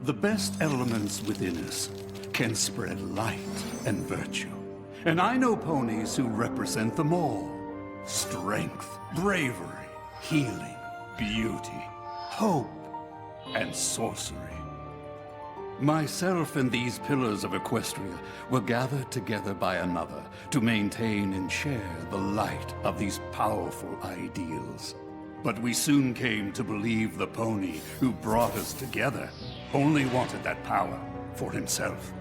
The best elements within us can spread light and virtue. And I know ponies who represent them all. Strength, bravery, healing, beauty, hope, and sorcery. Myself and these pillars of Equestria were gathered together by another to maintain and share the light of these powerful ideals. But we soon came to believe the pony who brought us together only wanted that power for himself.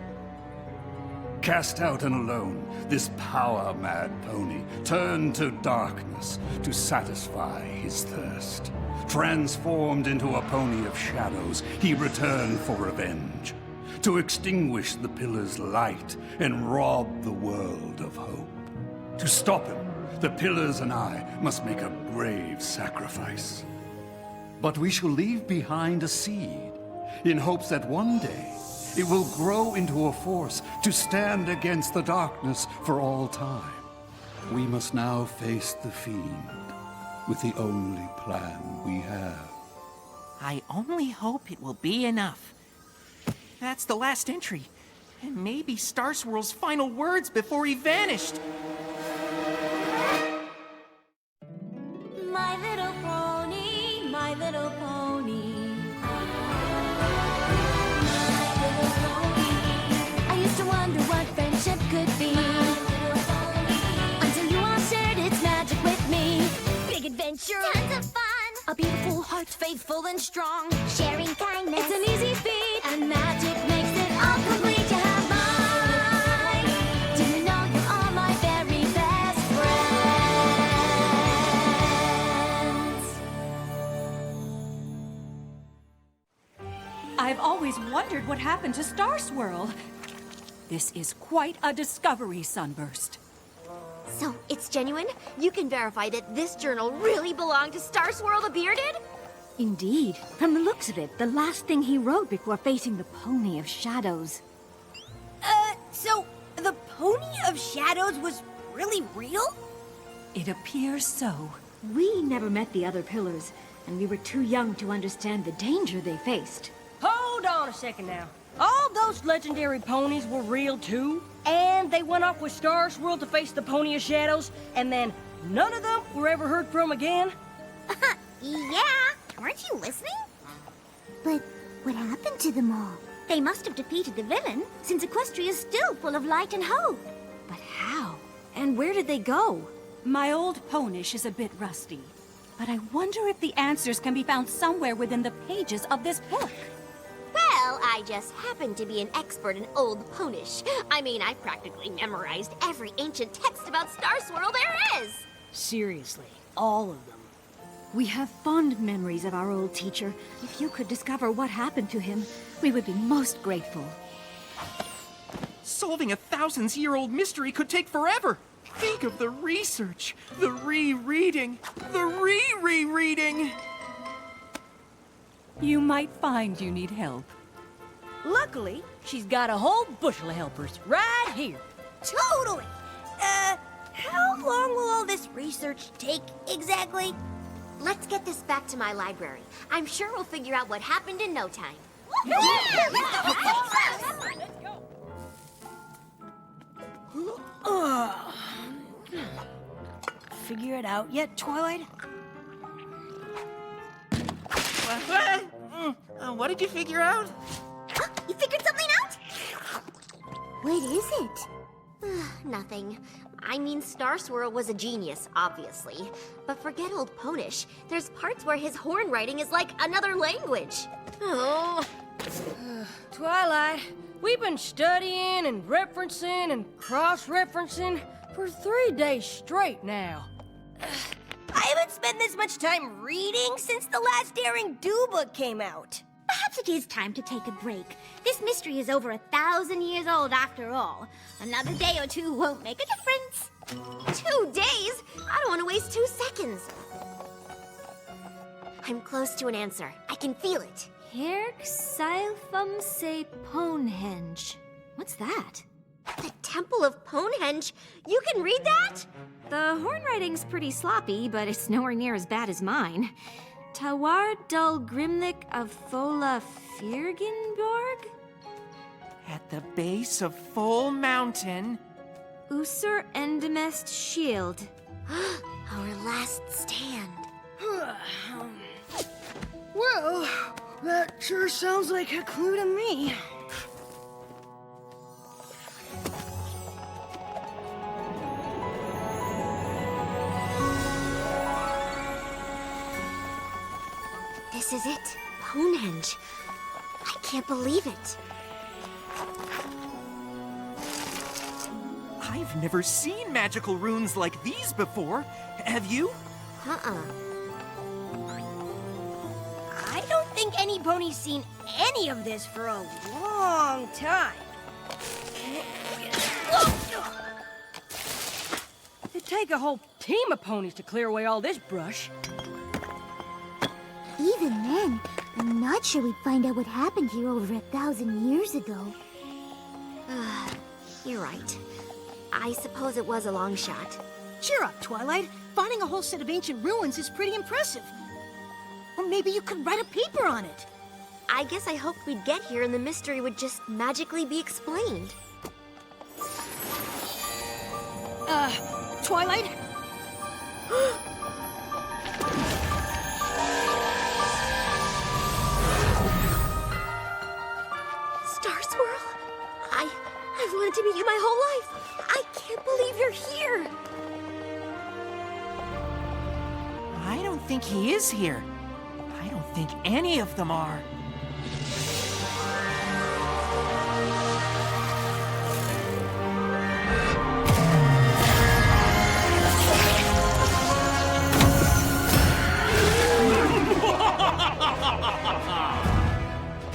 Cast out and alone, this power-mad pony turned to darkness to satisfy his thirst. Transformed into a pony of shadows, he returned for revenge, to extinguish the pillar's light and rob the world of hope. To stop him, the pillars and I must make a brave sacrifice. But we shall leave behind a seed, in hopes that one day it will grow into a force to stand against the darkness for all time. We must now face the fiend with the only plan we have. I only hope it will be enough. That's the last entry. And maybe Star Swirl's final words before he vanished. My little pony, my little pony. My little pony. I used to wonder what friendship could be. Until you all shared its magic with me. Big adventure, tons of fun. A beautiful heart, faithful and strong. Sharing kindness, it's an easy feat. And magic makes it all complete. You have mine. Do you know you're all my very best friends? I've always wondered what happened to Star Swirl. This is quite a discovery, Sunburst. So, it's genuine? You can verify that this journal really belonged to Star Swirl the Bearded? Indeed. From the looks of it, the last thing he wrote before facing the Pony of Shadows. So the Pony of Shadows was really real? It appears so. We never met the other pillars, and we were too young to understand the danger they faced. Hold on a second now. All those legendary ponies were real too? And they went off with Star Swirl to face the Pony of Shadows, and then none of them were ever heard from again? Yeah, weren't you listening? But what happened to them all? They must have defeated the villain, since Equestria is still full of light and hope. But how? And where did they go? My old ponish is a bit rusty, but I wonder if the answers can be found somewhere within the pages of this book. Well, I just happen to be an expert in Old Ponish. I mean, I've practically memorized every ancient text about Star Swirl there is. Seriously, all of them. We have fond memories of our old teacher. If you could discover what happened to him, we would be most grateful. Solving a thousands-year-old mystery could take forever. Think of the research, the rereading, the re-rereading. You might find you need help. Luckily, she's got a whole bushel of helpers right here. Totally! How long will all this research take exactly? Let's get this back to my library. I'm sure we'll figure out what happened in no time. Figure it out yet, Twilight? What did you figure out? You figured something out? What is it? Nothing. I mean, Star Swirl was a genius, obviously. But forget Old Ponish. There's parts where his horn writing is like another language. Oh. Twilight, we've been studying and referencing and cross-referencing for 3 days straight now. I haven't spent this much time reading since the last Daring Do book came out. Perhaps it is time to take a break. This mystery is over 1,000 years old after all. Another day or two won't make a difference. 2 days? I don't want to waste 2 seconds. I'm close to an answer. I can feel it. Herc Silphum se Ponehenge. What's that? The Temple of Ponehenge? You can read that? The horn writing's pretty sloppy, but it's nowhere near as bad as mine. Tawar Dul Grimlik of Fola Firgenborg? At the base of Full Mountain. Usur Endemest Shield. Our last stand. Well, that sure sounds like a clue to me. This is it. Ponehenge. I can't believe it. I've never seen magical runes like these before. Have you? Uh-uh. I don't think any pony's seen any of this for a long time. It'd take a whole team of ponies to clear away all this brush. Even then, I'm not sure we'd find out what happened here over 1,000 years ago. You're right. I suppose it was a long shot. Cheer up, Twilight. Finding a whole set of ancient ruins is pretty impressive. Or maybe you could write a paper on it. I guess I hoped we'd get here and the mystery would just magically be explained. Twilight? Star Swirl? I've wanted to meet you my whole life. I can't believe you're here. I don't think he is here. I don't think any of them are.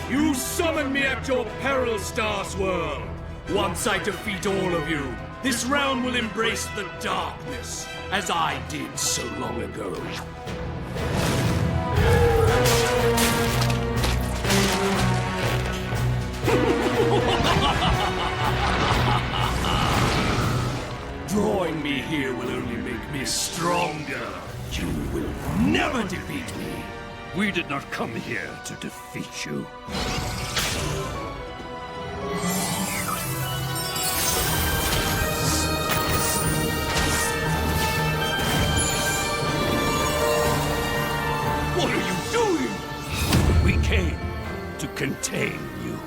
You summon me at your peril, Star Swirl. Once I defeat all of you, this realm will embrace the darkness, as I did so long ago. Drawing me here will only make me stronger. You will never defeat me. We did not come here to defeat you. What are you doing? We came to contain you.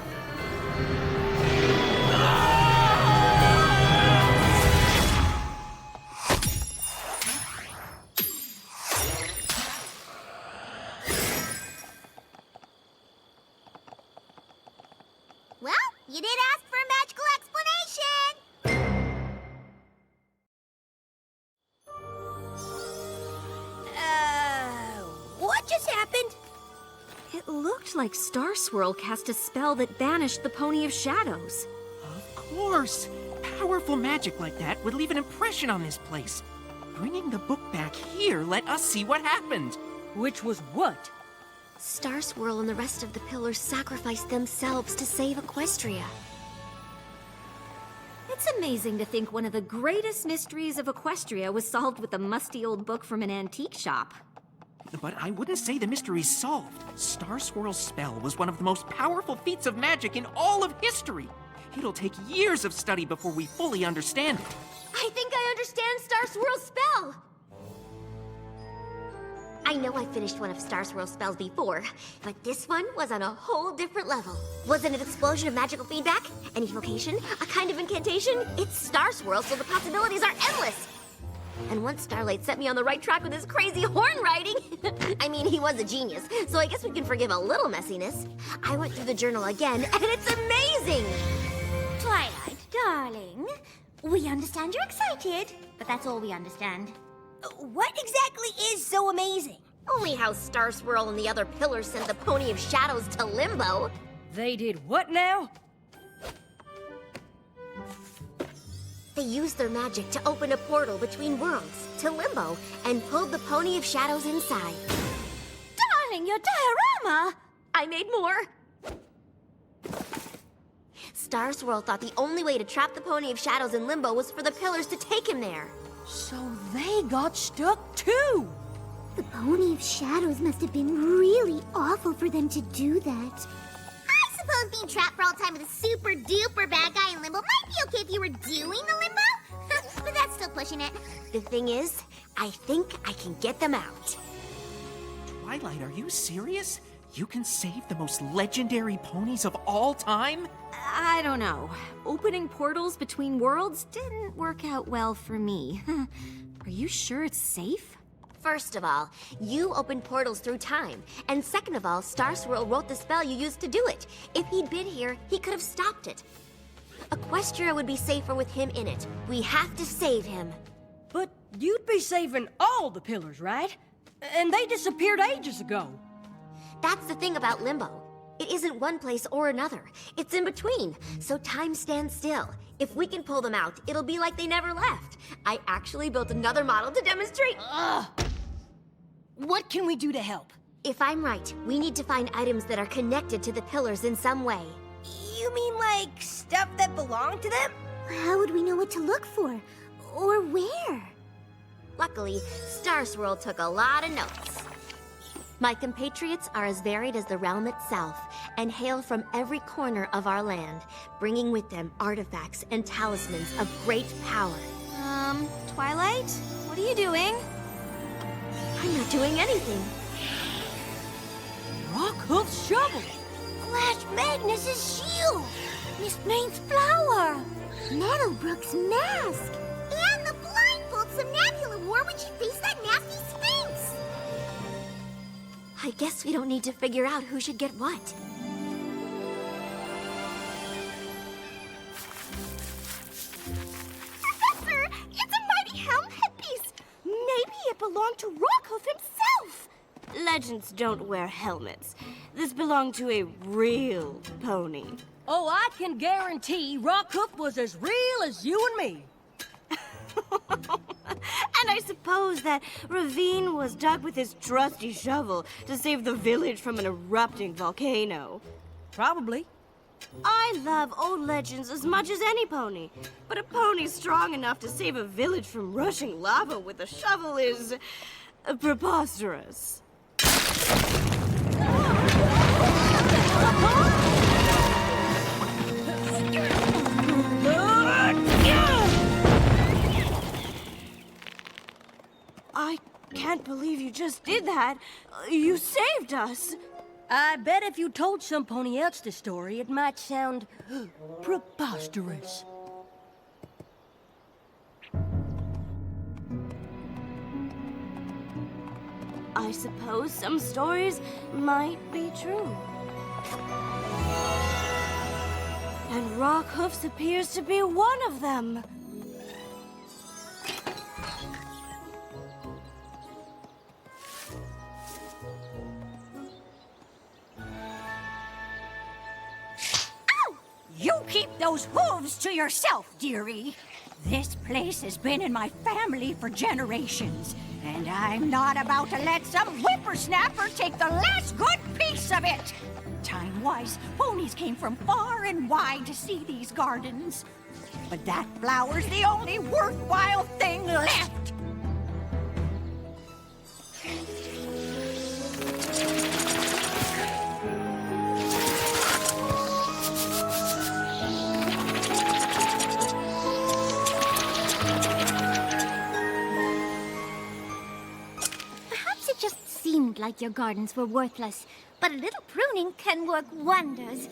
Well, you did ask for a magical explanation. What just happened? It looked like Star Swirl cast a spell that banished the Pony of Shadows. Of course. Powerful magic like that would leave an impression on this place. Bringing the book back here let us see what happened. Which was what? Star Swirl and the rest of the pillars sacrificed themselves to save Equestria. It's amazing to think one of the greatest mysteries of Equestria was solved with a musty old book from an antique shop. But I wouldn't say the mystery's solved. Star Swirl's spell was one of the most powerful feats of magic in all of history. It'll take years of study before we fully understand it. I think I understand Star Swirl's spell. I know I finished one of Star Swirl's spells before, but this one was on a whole different level. Was it an explosion of magical feedback? An evocation? A kind of incantation? It's Star Swirl, so the possibilities are endless. And once Starlight set me on the right track with his crazy horn riding, I mean, he was a genius, so I guess we can forgive a little messiness. I went through the journal again, and it's amazing! Twilight, darling, we understand you're excited, but that's all we understand. What exactly is so amazing? Only how Star Swirl and the other pillars sent the Pony of Shadows to Limbo. They did what now? They used their magic to open a portal between worlds, to Limbo, and pulled the Pony of Shadows inside. Darling, your diorama! I made more! Star Swirl thought the only way to trap the Pony of Shadows in Limbo was for the pillars to take him there. So they got stuck too. The Pony of Shadows must have been really awful for them to do that. I suppose being trapped for all time with a super duper bad guy in limbo might be okay if you were doing the limbo. But that's still pushing it. The thing is, I think I can get them out. Twilight, are you serious? You can save the most legendary ponies of all time? I don't know. Opening portals between worlds didn't work out well for me. Are you sure it's safe? First of all, you opened portals through time. And second of all, Star Swirl wrote the spell you used to do it. If he'd been here, he could have stopped it. Equestria would be safer with him in it. We have to save him. But you'd be saving all the pillars, right? And they disappeared ages ago. That's the thing about limbo. It isn't one place or another. It's in between, so time stands still. If we can pull them out, it'll be like they never left. I actually built another model to demonstrate. What can we do to help? If I'm right, we need to find items that are connected to the pillars in some way. You mean like stuff that belonged to them? How would we know what to look for? Or where? Luckily, Star Swirl took a lot of notes. My compatriots are as varied as the realm itself, and hail from every corner of our land, bringing with them artifacts and talismans of great power. Twilight? What are you doing? I'm not doing anything. Rockhoof's shovel! Flash Magnus's shield! Miss Maine's flower! Meadowbrook's mask! And the blindfold Somnambula wore when she faced that nasty Sphinx! I guess we don't need to figure out who should get what. Professor, it's a mighty helm headpiece! Maybe it belonged to Rockhoof himself! Legends don't wear helmets. This belonged to a real pony. Oh, I can guarantee Rockhoof was as real as you and me. And I suppose that Ravine was dug with his trusty shovel to save the village from an erupting volcano. Probably. I love old legends as much as any pony, but a pony strong enough to save a village from rushing lava with a shovel is preposterous. I can't believe you just did that. You saved us. I bet if you told some pony else the story, it might sound preposterous. I suppose some stories might be true. And Rockhoofs appears to be one of them. You keep those hooves to yourself, dearie. This place has been in my family for generations, and I'm not about to let some whippersnapper take the last good piece of it. Time-wise, ponies came from far and wide to see these gardens. But that flower's the only worthwhile thing left. Seemed like your gardens were worthless, but a little pruning can work wonders.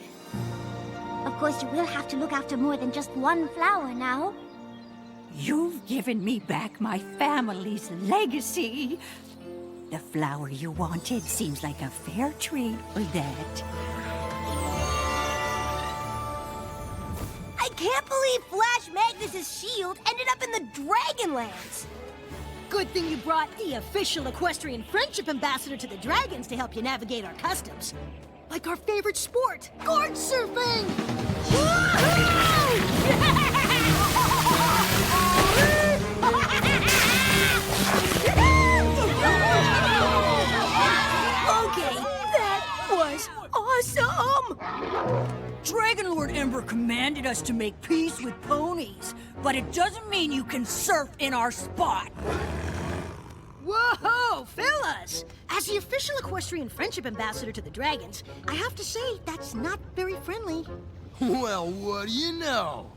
Of course, you will have to look after more than just one flower now. You've given me back my family's legacy. The flower you wanted seems like a fair trade for that. I can't believe Flash Magnus's shield ended up in the Dragonlands. Good thing you brought the official equestrian friendship ambassador to the dragons to help you navigate our customs. Like our favorite sport, gorge surfing! Okay, that was awesome! Dragon Lord Ember commanded us to make peace with ponies, but it doesn't mean you can surf in our spot. Whoa, fellas! As the official equestrian friendship ambassador to the dragons, I have to say that's not very friendly. Well, what do you know?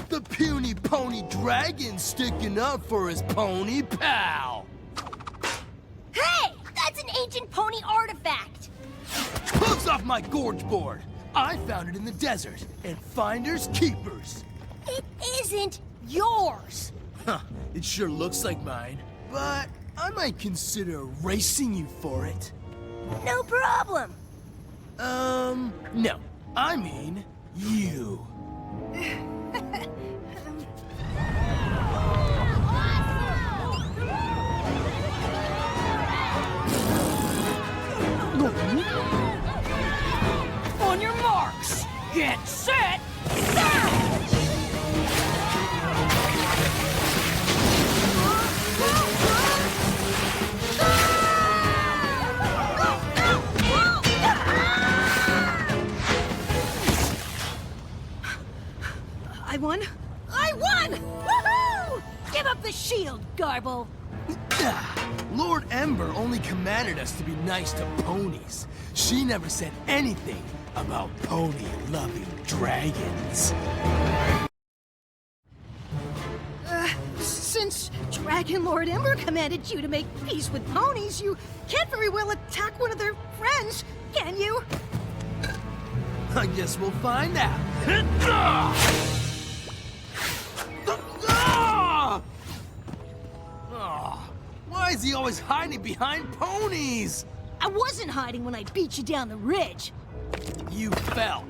The puny pony dragon's sticking up for his pony pal. Hey! That's an ancient pony artifact! Hooves off my gorge board! I found it in the desert, and finders keepers. It isn't yours! Huh, it sure looks like mine, but I might consider racing you for it. No problem. No. I mean, you. On your marks, get set, start! I won? I won! Woohoo! Give up the shield, Garble. Lord Ember only commanded us to be nice to ponies. She never said anything about pony-loving dragons. Since Dragon Lord Ember commanded you to make peace with ponies, you can't very well attack one of their friends, can you? I guess we'll find out. Why is he always hiding behind ponies? I wasn't hiding when I beat you down the ridge. You fell.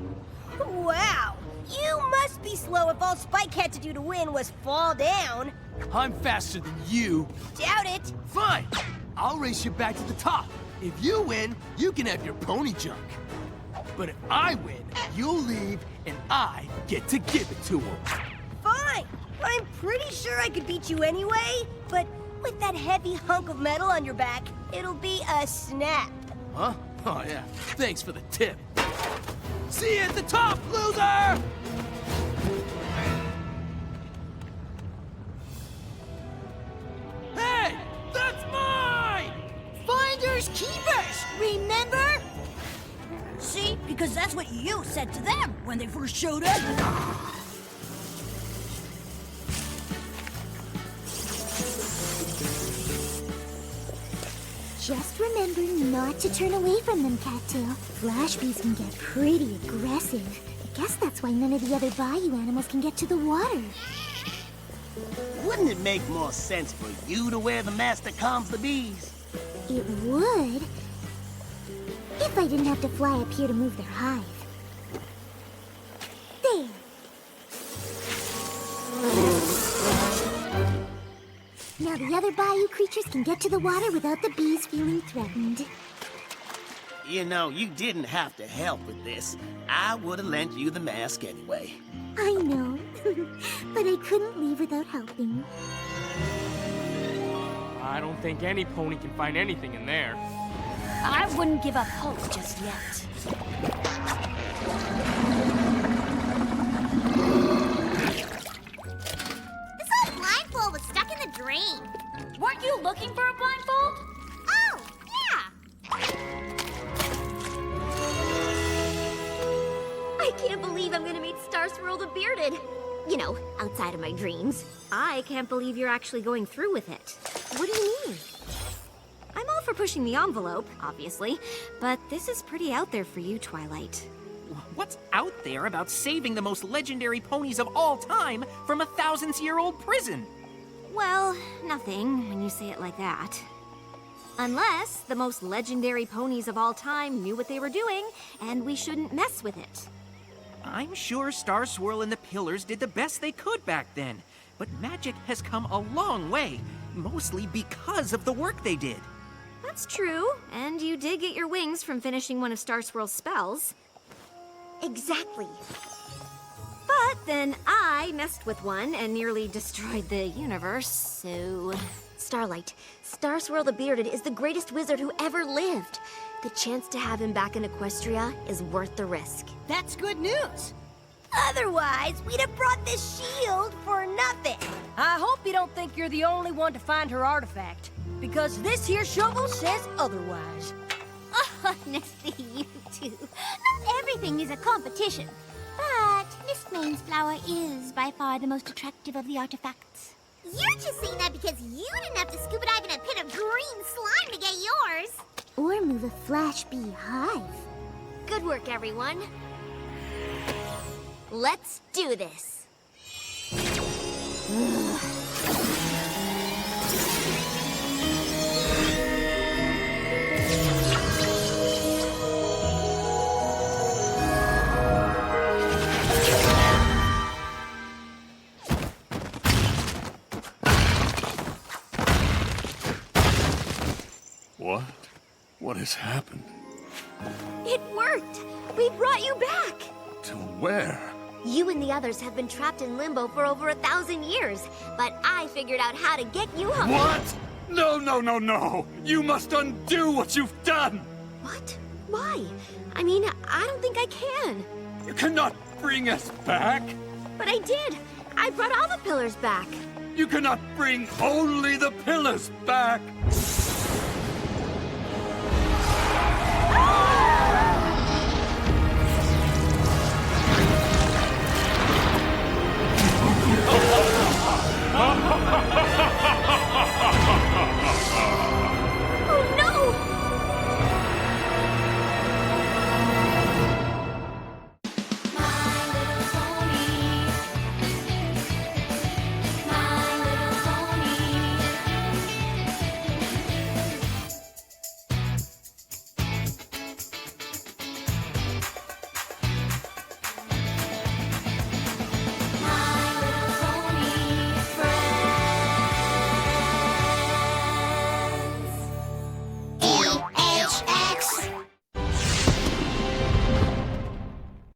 Wow! You must be slow if all Spike had to do to win was fall down. I'm faster than you. Doubt it. Fine. I'll race you back to the top. If you win, you can have your pony junk. But if I win, you'll leave and I get to give it to him. Fine. I'm pretty sure I could beat you anyway, but with that heavy hunk of metal on your back, it'll be a snap. Huh? Oh, yeah. Thanks for the tip. See you at the top, loser! Hey! That's mine! Finders keepers, remember? See? Because that's what you said to them when they first showed up. Just remember not to turn away from them, Cattail. Flash bees can get pretty aggressive. I guess that's why none of the other bayou animals can get to the water. Wouldn't it make more sense for you to wear the mask that calms the bees? It would. If I didn't have to fly up here to move their hive. There. Now the other bayou creatures can get to the water without the bees feeling threatened. You know, you didn't have to help with this. I would have lent you the mask anyway. I know, but I couldn't leave without helping. I don't think any pony can find anything in there. I wouldn't give up hope just yet. This old blindfold was stuck in the drain. Weren't you looking for a blindfold? Oh, yeah. I can't believe I'm gonna meet Star Swirl the Bearded. You know, outside of my dreams. I can't believe you're actually going through with it. What do you mean? I'm all for pushing the envelope, obviously, but this is pretty out there for you, Twilight. What's out there about saving the most legendary ponies of all time from a thousands-year-old prison? Well, nothing when you say it like that. Unless the most legendary ponies of all time knew what they were doing, and we shouldn't mess with it. I'm sure Star Swirl and the Pillars did the best they could back then, but magic has come a long way, mostly because of the work they did. That's true, and you did get your wings from finishing one of Star Swirl's spells. Exactly. But then I messed with one and nearly destroyed the universe, so... Starlight, Star Swirl the Bearded is the greatest wizard who ever lived. The chance to have him back in Equestria is worth the risk. That's good news. Otherwise, we'd have brought this shield for nothing. I hope you don't think you're the only one to find her artifact, because this here shovel says otherwise. Honestly, you two. Not everything is a competition. But Miss Maine's flower is by far the most attractive of the artifacts. You're just saying that because you didn't have to scuba dive in a pit of green slime to get yours. Or move a flash beehive. Good work, everyone. Let's do this. What? What has happened? It worked! We brought you back! To where? You and the others have been trapped in limbo for over 1,000 years, but I figured out how to get you home. What? No, no, no, no! You must undo what you've done! What? Why? I mean, I don't think I can. You cannot bring us back! But I did! I brought all the pillars back! You cannot bring only the pillars back!